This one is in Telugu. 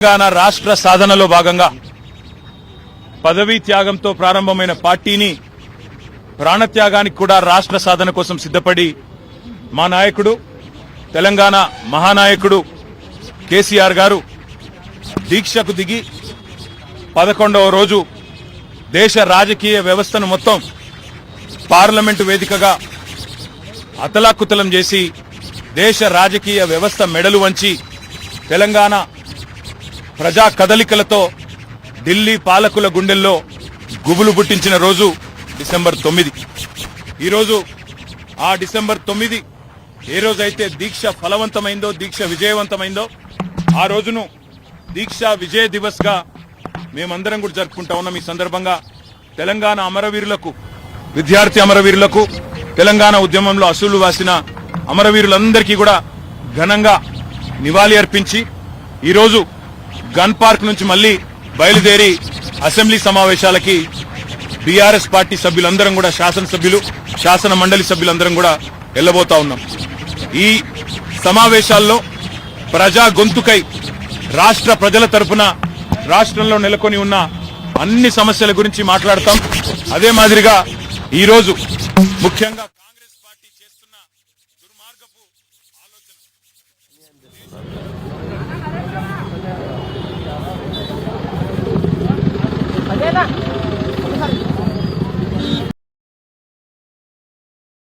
తెలంగాణ రాష్ట్ర సాధనలో భాగంగా పదవీ త్యాగంతో ప్రారంభమైన పార్టీని ప్రాణత్యాగానికి కూడా రాష్ట్ర సాధన కోసం సిద్ధపడి మా నాయకుడు తెలంగాణ మహానాయకుడు కేసీఆర్ గారు దీక్షకు దిగి 11వ రోజు దేశ రాజకీయ వ్యవస్థను మొత్తం పార్లమెంటు వేదికగా అతలాకుతలం చేసి దేశ రాజకీయ వ్యవస్థ మెడలు వంచి తెలంగాణ ప్రజా కదలికలతో ఢిల్లీ పాలకుల గుండెల్లో గుబులు పుట్టించిన రోజు డిసెంబర్ 9. ఈరోజు ఆ డిసెంబర్ 9 ఏ రోజైతే దీక్ష ఫలవంతమైందో, దీక్ష విజయవంతమైందో ఆ రోజును దీక్షా విజయ దివస్ గా మేమందరం కూడా జరుపుకుంటా ఉన్నాం. ఈ సందర్భంగా తెలంగాణ అమరవీరులకు, విద్యార్థి అమరవీరులకు, తెలంగాణ ఉద్యమంలో అసూలు వాసిన అమరవీరులందరికీ కూడా ఘనంగా నివాళి అర్పించి ఈరోజు గన్ పార్క్ నుంచి మళ్లీ బయలుదేరి అసెంబ్లీ సమావేశాలకి బీఆర్ఎస్ పార్టీ సభ్యులందరం కూడా, శాసనసభ్యులు, శాసన మండలి సభ్యులందరం కూడా వెళ్లబోతా ఉన్నాం. ఈ సమావేశాల్లో ప్రజా గొంతుకై రాష్ట్ర ప్రజల తరఫున రాష్ట్రంలో నెలకొని ఉన్న అన్ని సమస్యల గురించి మాట్లాడతాం. అదే మాదిరిగా ఈరోజు ముఖ్యంగా